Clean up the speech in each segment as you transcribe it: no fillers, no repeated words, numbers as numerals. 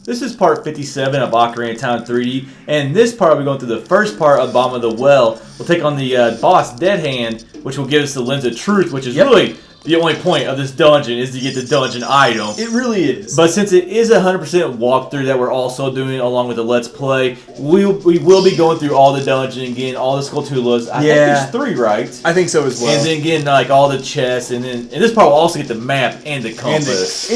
This is part 57 of Ocarina of Time 3D, and this part we're going through the first part of Bottom of the Well. We'll take on the boss Dead Hand, which will give us the Lens of Truth, which is really the only point of this dungeon is to get the dungeon item. It really is. But since it is a 100% walkthrough that we're also doing along with the Let's Play, we will be going through all the dungeon again, all the Skulltulas. I think there's 3, right? I think so as well. And then getting like all the chests, and then in this part we'll also get the map and the compass.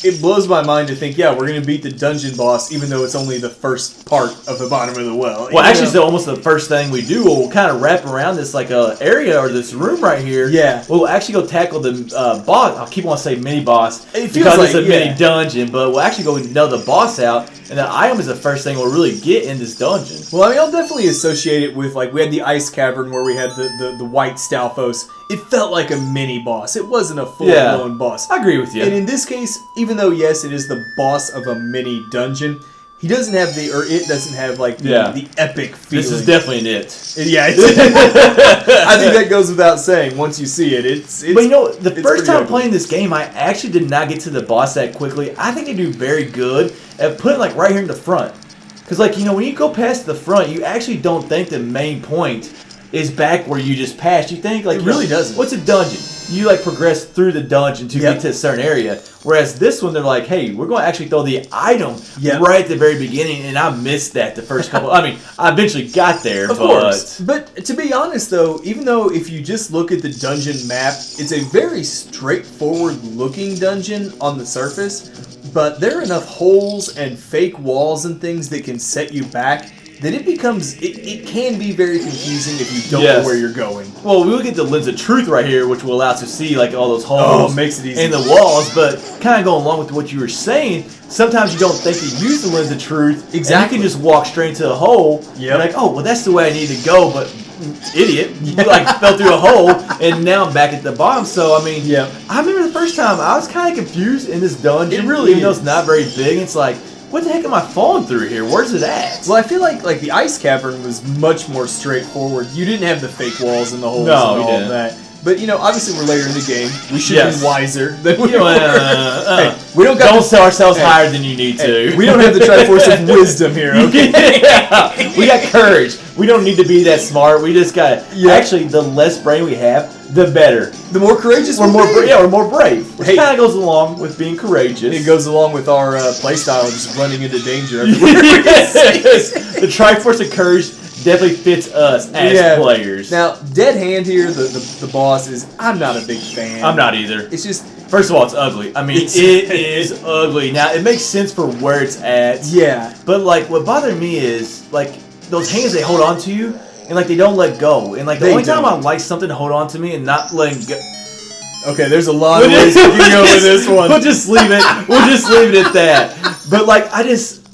It blows my mind to think, we're going to beat the dungeon boss, even though it's only the first part of the Bottom of the Well. Well, actually, so almost the first thing we do, we'll kind of wrap around this like area or this room right here. Yeah. We'll actually go tackle the boss. I'll keep on saying mini boss it feels because like, it's a mini dungeon, but we'll actually go nail the boss out, and the item is the first thing we'll really get in this dungeon. Well, I mean, I'll definitely associate it with, like, we had the ice cavern where we had the white Stalfos. It felt like a mini boss. It wasn't a full-blown boss. I agree with you. And in this case, even though, yes, it is the boss of a mini dungeon, he doesn't have it doesn't have, like, the epic feeling. This is definitely an it. Yeah, I think that goes without saying. Once you see it, it's but you know, the first time playing this game, I actually did not get to the boss that quickly. I think they do very good at putting, like, right here in the front. Because, like, you know, when you go past the front, you actually don't think the main point is back where you just passed. You think, like, it really doesn't. What's a dungeon? You, like, progress through the dungeon to get to a certain area. Whereas this one, they're like, hey, we're going to actually throw the item right at the very beginning, and I missed that the first couple. I mean, I eventually got there, of course. But to be honest, though, even though if you just look at the dungeon map, it's a very straightforward-looking dungeon on the surface, but there are enough holes and fake walls and things that can set you back that it can be very confusing if you don't know where you're going. Well, we look at the Lens of Truth right here, which will allow us to see like all those holes makes it easy. in the walls, but kind of going along with what you were saying, sometimes you don't think to use the Lens of Truth. Exactly. And you can just walk straight into a hole. You're like, oh, well, that's the way I need to go, but idiot, you like fell through a hole, and now I'm back at the bottom. So, I mean, I remember the first time I was kind of confused in this dungeon. It really even though it's not very big. It's like, what the heck am I falling through here? Where's it at? Well, I feel like the ice cavern was much more straightforward. You didn't have the fake walls and the holes and all of that. But, you know, obviously we're later in the game. We should be wiser than we are. Hey, we don't sell ourselves higher than you need to. We don't have the Triforce of Wisdom here, okay? We got courage. We don't need to be that smart. We just got... Actually, the less brain we have, the better. The more courageous we're more we're more brave. Which kind of goes along with being courageous. It goes along with our playstyle of just running into danger. The Triforce of Courage definitely fits us as players. Now, Dead Hand here, the boss is... I'm not a big fan. I'm not either. It's just... First of all, it's ugly. I mean, it is ugly. Now, it makes sense for where it's at. Yeah. But, like, what bothered me is, like, those hands, they hold on to you, and, like, they don't let go. And, like, the only time I like something to hold on to me and not letting go... Okay, there's a lot of ways you can go with this one. We'll just leave it. We'll just leave it at that. But, like,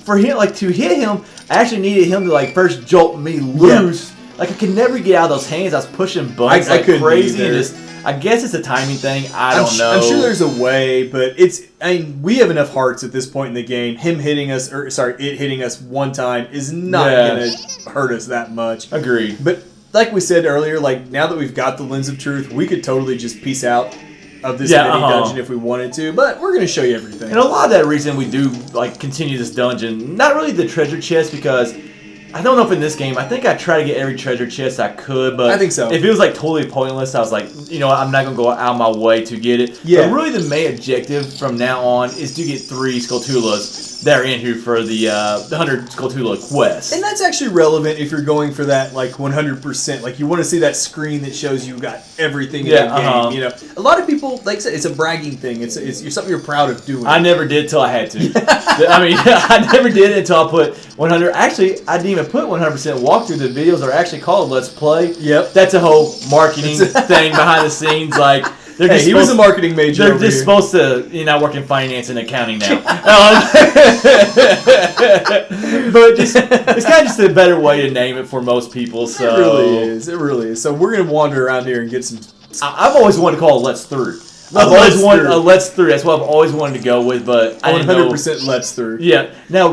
for him, like, to hit him, I actually needed him to, like, first jolt me loose. Yeah. Like, I could never get out of those hands. I was pushing buttons like crazy. And just, I guess it's a timing thing. I don't know. I'm sure there's a way, but we have enough hearts at this point in the game. It hitting us one time is not going to hurt us that much. Agreed. But like we said earlier, like now that we've got the Lens of Truth, we could totally just peace out of this mini dungeon if we wanted to, but we're going to show you everything. And a lot of that reason we do like continue this dungeon, not really the treasure chest, because I don't know if in this game, I think I tried to get every treasure chest I could, but I think so. If it was like totally pointless, I was like, you know, I'm not going to go out of my way to get it. Yeah. But really the main objective from now on is to get 3 Skulltulas that are in here for the 100 Skulltula quest. And that's actually relevant if you're going for that like 100%. Like you want to see that screen that shows you got everything in the game. You know, a lot of people, like I said, it's a bragging thing. It's something you're proud of doing. I never did till I had to. I mean, I never did it until I put 100. Actually, I didn't even put 100% walkthrough. The videos are actually called Let's Play. Yep. That's a whole marketing thing behind the scenes. Like, he was a marketing major. They're just supposed to, I work in finance and accounting now. But it's kind of just a better way to name it for most people. So it really is. It really is. So we're gonna wander around here and get some. I've always wanted to call it Let's Through. I've always wanted a Let's Through. That's what I've always wanted to go with, but I 100% Let's Through. Yeah. Now,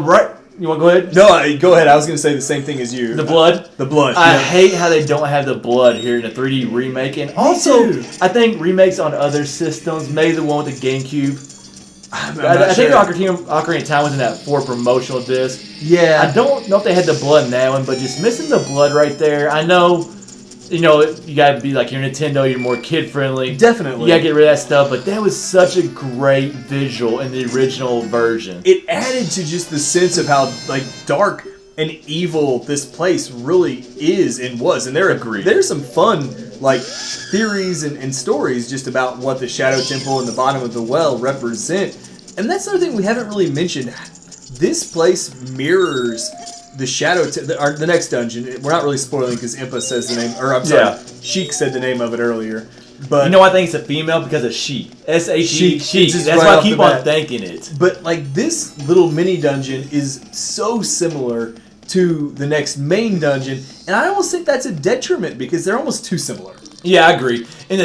you want to go ahead? No, go ahead. I was going to say the same thing as you. The blood? The blood. I hate how they don't have the blood here in the 3D remake. And also, I think remakes on other systems, maybe the one with the GameCube, I'm I not think sure. Ocarina of Time was in that 4 promotional disc. Yeah. I don't know if they had the blood in that one, but just missing the blood right there. I know, you gotta be like, you're Nintendo, you're more kid friendly. Definitely. You gotta get rid of that stuff, but that was such a great visual in the original version. It added to just the sense of how like dark and evil this place really is and was. And there's some fun like theories and stories just about what the Shadow Temple and the bottom of the well represent. And that's another thing we haven't really mentioned. This place mirrors the the next dungeon. We're not really spoiling because Impa says the name, or I'm sorry, Sheik said the name of it earlier. But I think it's a female because of Sheik. S-H-E, Sheik. That's why I keep on thinking it. But like this little mini dungeon is so similar to the next main dungeon, and I almost think that's a detriment because they're almost too similar. Yeah, I agree. And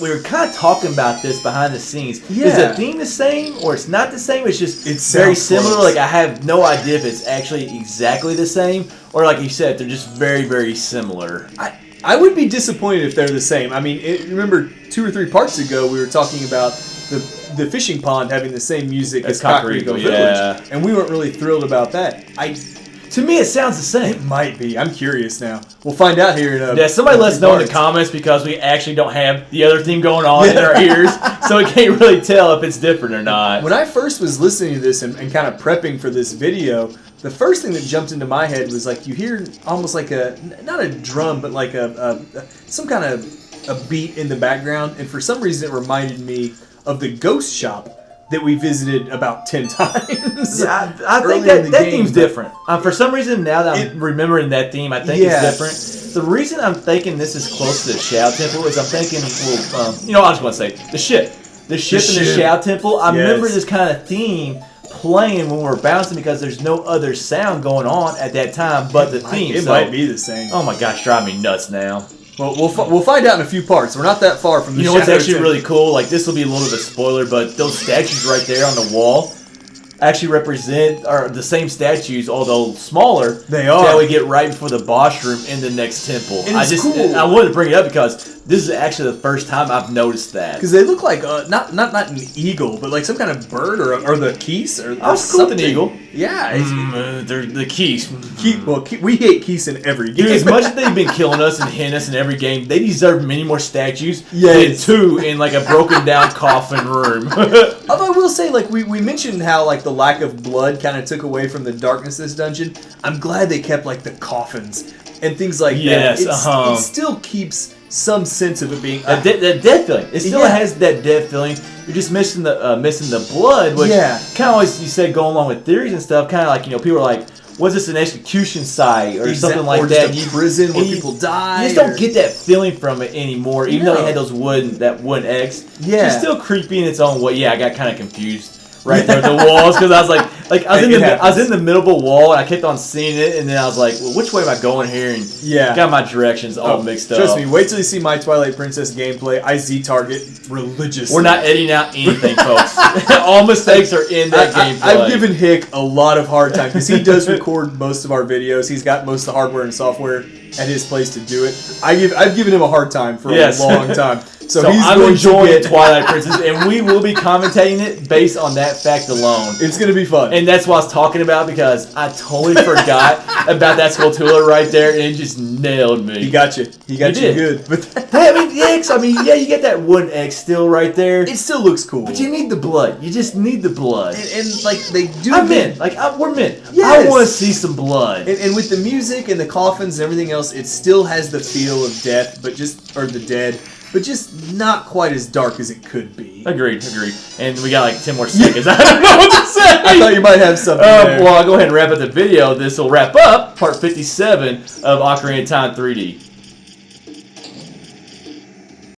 we were kind of talking about this behind the scenes. Yeah. Is the theme the same or it's not the same? It's just It very sounds similar. close. Like I have no idea if it's actually exactly the same or like you said, they're just very, very similar. I would be disappointed if they're the same. I mean, remember 2 or 3 parts ago we were talking about the fishing pond having the same music as Kakariko Village, and we weren't really thrilled about that. To me, it sounds the It same. might be. I'm curious now. We'll find out here in a Yeah, somebody let us know in the parts. comments because we actually don't have the other theme going on in our ears, so we can't really tell if it's different or not. When I first was listening to this and kind of prepping for this video, the first thing that jumped into my head was like you hear almost like not a drum, but like some kind of a beat in the background, and for some reason it reminded me of the ghost shop that we visited about 10 times. Yeah, I think earlier in the that game, theme's but- different. For some reason, now that I'm remembering that theme, I think Yeah. it's different. The reason I'm thinking this is close to the Shadow Temple is I'm thinking, I just want to say, the ship. The ship in the ship. Shadow Temple. I Yes. remember this kind of theme playing when we were bouncing because there's no other sound going on at that time but the theme. It So- might be the same. Oh my gosh, driving me nuts now. Well, we'll find out in a few parts. We're not that far from the You know what's Shadow actually Temple. really cool? Like, this will be a little bit of a spoiler, but those statues right there on the wall actually represent are the same statues, although smaller. They are. That we get right before the boss room in the next temple. And it's cool. I wanted to bring it up because this is actually the first time I've noticed that. Because they look like not an eagle, but like some kind of bird or the geese or I was cool with an something. eagle. Yeah, They're the keys. we hate geese in every game. Dude, as much as they've been killing us and hitting us in every game, they deserve many more statues Yes. than 2 in like a broken down coffin room. Although I will say, like we mentioned how like the lack of blood kind of took away from the darkness of this dungeon. I'm glad they kept like the coffins and things like Yes, that. It still keeps some sense of it being That death feeling. It still has that death feeling. You're just missing the blood, which kind of always you said going along with theories and stuff. Kind of like people are like, was this an execution site or something like or that? just a prison where people die. You just don't get that feeling from it anymore, even though it had that wooden X. Yeah. It's still creepy in its own way. Yeah, I got kind of confused right there with the walls because I was like I was in the middle of a wall and I kept on seeing it and then I was like, well, which way am I going here? And got my directions all mixed up. Trust me, wait till you see my Twilight Princess gameplay. I Z-target religiously. We're not editing out anything, folks. All mistakes are in that gameplay. I've given Hick a lot of hard time because he does record most of our videos. He's got most of the hardware and software at his place to do it. I've given him a hard time for a long time. So he's I'm going enjoying to get Twilight Princess, and we will be commentating it based on that fact alone. It's going to be fun. And that's what I was talking about because I totally forgot about that Skulltula right there, and it just nailed me. He got you. He got you did. good. But Hey, you get that wooden X still right there. it still looks cool. But you need the blood. You just need the blood. And like they do. I'm in. We're men. Yes. I want to see some blood. And with the music and the coffins and everything else, it still has the feel of death, or the dead, but just not quite as dark as it could be. Agreed. And we got like 10 more seconds. I don't know what to say. I thought you might have something there. Well, I'll go ahead and wrap up the video. This will wrap up part 57 of Ocarina of Time 3D.